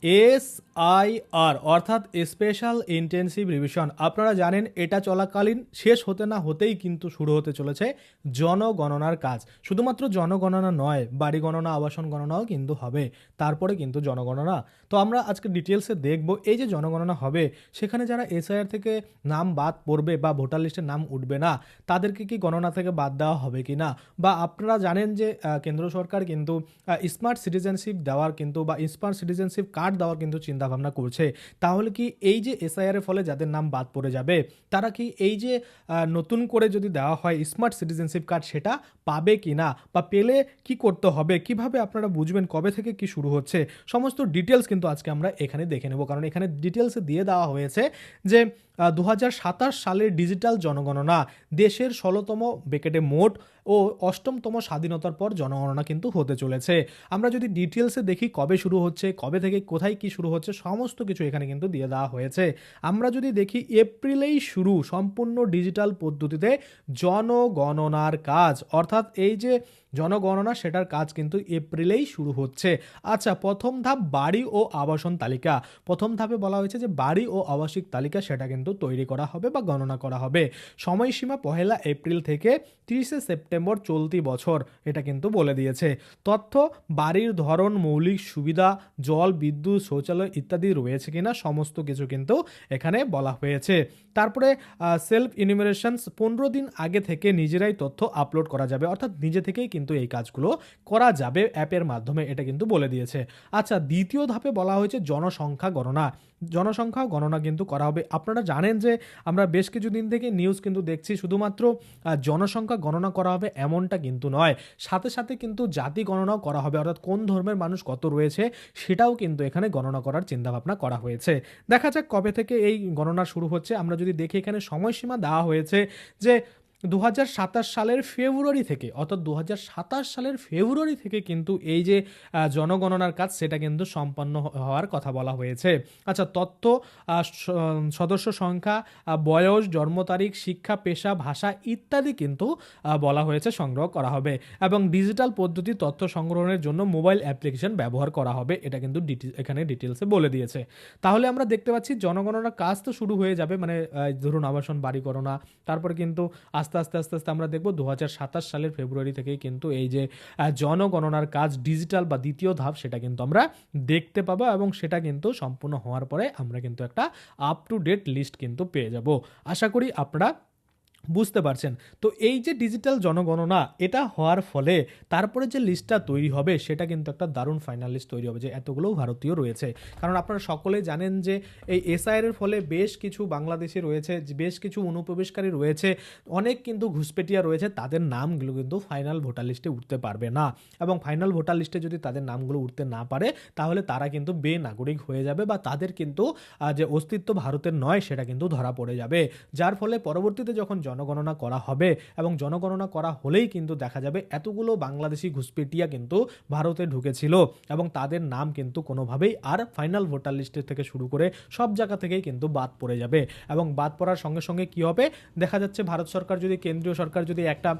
SIR অর্থাৎ special intensive revision, আপনারা জানেন এটা চলাকালীন শেষ হতে না হতেই কিন্তু শুরু হতে চলেছে জনগণনার কাজ। শুধুমাত্র জনগণনা নয়, বাড়ি গণনা, আবাসন গণনাও কিন্তু হবে, তারপরে কিন্তু জনগণনা। তো আমরা আজকে ডিটেলসে দেখব এই যে জনগণনা হবে সেখানে যারা SIR থেকে নাম বাদ পড়বে বা ভোটার লিস্টের নাম উঠবে না তাদেরকে কি গণনা থেকে বাদ দেওয়া হবে কি না, বা আপনারা জানেন যে কেন্দ্র সরকার কিন্তু স্মার্ট সিটিজেনশিপ দেওয়ার কিন্তু বা স্মার্ট সিটিজেনশিপ কার্ড দেওয়ার কিন্তু চিন্তাভাবনা করছে। তাহলে কি এই যে SIR এর ফলে যাদের নাম বাদ পড়ে যাবে তারা কি এই যে নতুন করে যদি দেওয়া হয় স্মার্ট সিটিজেনশিপ কার্ড সেটা পাবে কি না, বা পেলে কি করতে হবে, কিভাবে আপনারা বুঝবেন, কবে থেকে কি শুরু হচ্ছে, সমস্ত ডিটেলস কিন্তু আজকে আমরা এখানে দেখে নেব। কারণ এখানে ডিটেলসে দিয়ে দেওয়া হয়েছে যে 2027 সালের ডিজিটাল জনগণনা দেশের 16তম বেকেটে মোট ও 8মতম স্বাধীনতার পর জনগণনা কিন্তু হতে চলেছে। আমরা যদি ডিটেলসে দেখি কবে শুরু হচ্ছে, কবে থেকে কোথায় কি শুরু হচ্ছে, সমস্ত কিছু এখানে কিন্তু দিয়ে দেওয়া হয়েছে। আমরা যদি দেখি এপ্রিলেই শুরু সম্পূর্ণ ডিজিটাল পদ্ধতিতে জনগণনার কাজ, অর্থাৎ এই যে জনগণনা সেটার কাজ কিন্তু এপ্রিলেই শুরু হচ্ছে। আচ্ছা, প্রথম ধাপ বাড়ি ও আবাসন তালিকা। প্রথম ধাপে বলা হয়েছে যে বাড়ি ও আবাসিক তালিকা সেটা কিন্তু তৈরি করা হবে বা গণনা করা হবে। সময়সীমা 1 এপ্রিল থেকে 30 সেপ্টেম্বর চলতি বছর, এটা কিন্তু বলে দিয়েছে। তথ্য বাড়ির ধরন, মৌলিক সুবিধা, জল, বিদ্যুৎ, শৌচালয় ইত্যাদি রয়েছে কিনা সমস্ত কিছু কিন্তু এখানে বলা হয়েছে। তারপরে সেলফ ইনিউমারেশনস 15 দিন আগে থেকে নিজেরাই তথ্য আপলোড করা যাবে, অর্থাৎ নিজে থেকেই কিন্তু এই কাজগুলো করা যাবে অ্যাপের মাধ্যমে, এটা কিন্তু বলে দিয়েছে। আচ্ছা, দ্বিতীয় ধাপে বলা হয়েছে জনসংখ্যা গণনা। জনসংখ্যা গণনা কিন্তু করা হবে। আপনারা জানেন যে আমরা বেশ কিছুদিন থেকে নিউজ কিন্তু দেখছি শুধুমাত্র জনসংখ্যা গণনা করা হবে এমনটা কিন্তু নয়, সাথে সাথে কিন্তু জাতি গণনাও করা হবে, অর্থাৎ কোন ধর্মের মানুষ কত রয়েছে সেটাও কিন্তু এখানে গণনা করার চিন্তাভাবনা করা হয়েছে। দেখা যাক কবে থেকে এই গণনা শুরু হচ্ছে। আমরা যদি দেখি এখানে সময়সীমা দেওয়া হয়েছে যে 2027 সালের ফেব্রুয়ারি থেকে, অর্থাৎ 2027 সালের ফেব্রুয়ারি থেকে কিন্তু এই যে জনগণনার কাজ সেটা কিন্তু সম্পন্ন হওয়ার কথা বলা হয়েছে। আচ্ছা, তথ্য, সদস্য সংখ্যা, বয়স, জন্ম তারিখ, শিক্ষা, পেশা, ভাষা ইত্যাদি কিন্তু বলা হয়েছে সংগ্রহ করা হবে, এবং ডিজিটাল পদ্ধতি তথ্য সংগ্রহের জন্য মোবাইল অ্যাপ্লিকেশন ব্যবহার করা হবে, এটা কিন্তু এখানে ডিটেলসে বলে দিয়েছে। তাহলে আমরা দেখতে পাচ্ছি জনগণনার কাজ তো শুরু হয়ে যাবে, মানে ধরুন আবাসন, বাড়ি গণনা, তারপরে কিন্তু আস্তে আস্তে আস্তে আস্তে আমরা দেখব 2027 সালের ফেব্রুয়ারি থেকেই কিন্তু এই যে জনগণনার কাজ ডিজিটাল বা দ্বিতীয় ধাপ সেটা কিন্তু আমরা দেখতে পাবো, এবং সেটা কিন্তু সম্পূর্ণ হওয়ার পরে আমরা কিন্তু একটা আপ টু ডেট লিস্ট কিন্তু পেয়ে যাব। আশা করি আপনারা বুঝতে পারছেন। তো এই যে ডিজিটাল জনগণনা এটা হওয়ার ফলে তারপরে যে লিস্টটা তৈরি হবে সেটা কিন্তু একটা দারুণ ফাইনাল লিস্ট তৈরি হবে যে এতগুলো ভারতীয় রয়েছে। কারণ আপনারা সকলে জানেন যে এই SIR এর ফলে বেশ কিছু বাংলাদেশি রয়েছে, বেশ কিছু অনুপ্রবেশকারী রয়েছে, অনেক কিন্তু ঘুষপেটিয়া রয়েছে, তাদের নামগুলো কিন্তু ফাইনাল ভোটার লিস্টে উঠতে পারবে না, এবং ফাইনাল ভোটার লিস্টে যদি তাদের নামগুলো উঠতে না পারে তাহলে তারা কিন্তু বেনাগরিক হয়ে যাবে, বা তাদের কিন্তু যে অস্তিত্ব ভারতের নয় সেটা কিন্তু ধরা পড়ে যাবে। যার ফলে পরবর্তীতে যখন জনগণনা করা হবে এবং জনগণনা করা হলেই কিন্তু দেখা যাবে এতগুলো বাংলাদেশি ঘুষপেটিয়া কিন্তু ভারতে ঢুকেছিল, এবং তাদের নাম কিন্তু কোনোভাবেই আর ফাইনাল ভোটার লিস্টের থেকে শুরু করে সব জায়গা থেকেই কিন্তু বাদ পড়ে যাবে। এবং বাদ পড়ার সঙ্গে সঙ্গে কি হবে, দেখা যাচ্ছে ভারত সরকার যদি, কেন্দ্রীয় সরকার যদি একটা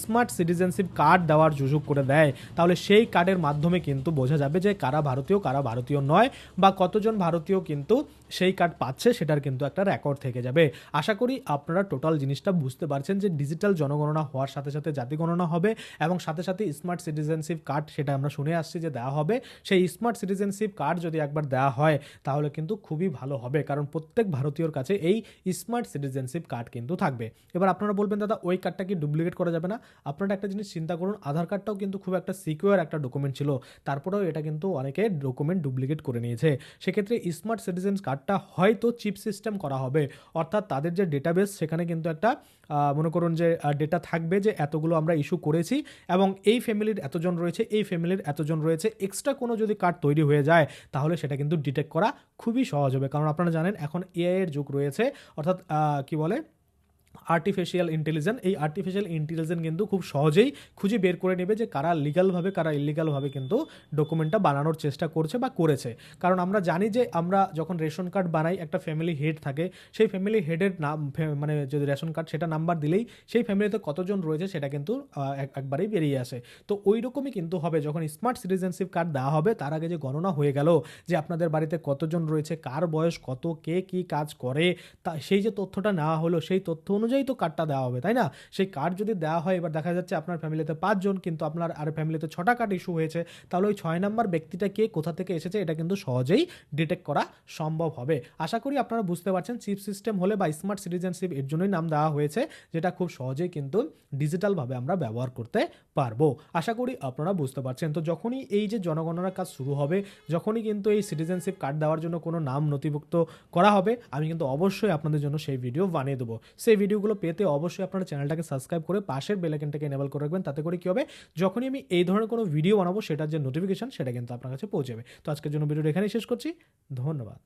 স্মার্ট সিটিজেনশিপ কার্ড দেওয়ার সুযোগ করে দেয় তাহলে সেই কার্ডের মাধ্যমে কিন্তু বোঝা যাবে যে কারা ভারতীয় কারা ভারতীয় নয়, বা কতজন ভারতীয় কিন্তু সেই কার্ড পাচ্ছে সেটার কিন্তু একটা রেকর্ড থেকে যাবে। আশা করি আপনারা টোটাল জিনিসটা বুঝতে পারছেন যে ডিজিটাল জনগণনা হওয়ার সাথে সাথে জাতি গণনা হবে, এবং সাথে সাথে স্মার্ট সিটিজেনশিপ কার্ড সেটা আমরা শুনে আসছি যে দেওয়া হবে। সেই স্মার্ট সিটিজেনশিপ কার্ড যদি একবার দেওয়া হয় তাহলে কিন্তু খুবই ভালো হবে, কারণ প্রত্যেক ভারতীয়র কাছে এই স্মার্ট সিটিজেনশিপ কার্ড কিন্তু থাকবে। এবার আপনারা বলবেন দাদা ওই কার্ডটা কি ডুপ্লিকেট করা যাবে না? আপনারা একটা জিনিস চিন্তা করুন, আধার কার্ডটাও কিন্তু খুব একটা সিকিউর একটা ডকুমেন্ট ছিল, তারপরেও এটা কিন্তু অনেকে ডকুমেন্ট ডুপ্লিকেট করে নিয়েছে। সেক্ষেত্রে স্মার্ট সিটিজেন কার্ডটা হয়তো চিপ সিস্টেম করা হবে, অর্থাৎ তাদের যে ডেটাবেস সেখানে কিন্তু একটা মনে করুন যে ডেটা থাকবে যে এতগুলো আমরা ইস্যু করেছি, এবং এই ফ্যামিলির এতজন রয়েছে, এই ফ্যামিলির এতজন রয়েছে, এক্সট্রা কোনো যদি কার্ড তৈরি হয়ে যায় তাহলে সেটা কিন্তু ডিটেক্ট করা খুবই সহজ হবে। কারণ আপনারা জানেন এখন AI এর যুগ রয়েছে, অর্থাৎ কি বলে আর্টিফিশিয়াল ইন্টেলিজেন্স, এই আর্টিফিশিয়াল ইন্টেলিজেন্স কিন্তু খুব সহজেই খুঁজে বের করে নেবে যে কারা লিগ্যালভাবে কারা ইলিগালভাবে কিন্তু ডকুমেন্টটা বানানোর চেষ্টা করছে বা করেছে। কারণ আমরা জানি যে আমরা যখন রেশন কার্ড বানাই একটা ফ্যামিলি হেড থাকে, সেই ফ্যামিলি হেডের নাম মানে যদি রেশন কার্ড সেটা নাম্বার দিলেই সেই ফ্যামিলিতে কতজন রয়েছে সেটা কিন্তু একবারেই বেরিয়ে আসে। তো ওই রকমই কিন্তু হবে যখন স্মার্ট সিটিজেনশিপ কার্ড দেওয়া হবে, তার আগে যে গণনা হয়ে গেল যে আপনাদের বাড়িতে কতজন রয়েছে, কার বয়স কত, কে কী কাজ করে, তা সেই যে তথ্যটা নেওয়া হলো সেই তথ্য অনুযায়ী তো কার্ডটা দেওয়া হবে, তাই না? সেই কার্ড যদি দেওয়া হয়, এবার দেখা যাচ্ছে আপনার ফ্যামিলিতে 5 জন কিন্তু আপনার আর ফ্যামিলিতে 6টা কার্ড ইস্যু হয়েছে, তাহলে ওই 6 নাম্বার ব্যক্তিটা কে কোথা থেকে এসেছে এটা কিন্তু সহজেই ডিটেক্ট করা সম্ভব হবে। আশা করি আপনারা বুঝতে পারছেন চিপ সিস্টেম হলে বা স্মার্ট সিটিজেনশিপ এর জন্যই নাম দেওয়া হয়েছে, যেটা খুব সহজেই কিন্তু ডিজিটালভাবে আমরা ব্যবহার করতে পারবো। আশা করি আপনারা বুঝতে পারছেন। তো যখনই এই যে জনগণনার কাজ শুরু হবে, যখনই কিন্তু এই সিটিজেনশিপ কার্ড দেওয়ার জন্য কোনো নাম নথিভুক্ত করা হবে, আমি কিন্তু অবশ্যই আপনাদের জন্য সেই ভিডিও বানিয়ে দেবো। সেই ভিডিওগুলো পেতে অবশ্যই আপনারা চ্যানেলটাকে সাবস্ক্রাইব করে পাশের বেল আইকনটাকে এনেবল করে রাখবেন। তাতে করে কী হবে, যখনই আমি এই ধরনের কোনো ভিডিও বানাবো সেটার যে নোটিফিকেশন সেটা কিন্তু আপনার কাছে পৌঁছাবে। তো আজকের জন্য ভিডিওটা এখানেই শেষ করছি। ধন্যবাদ।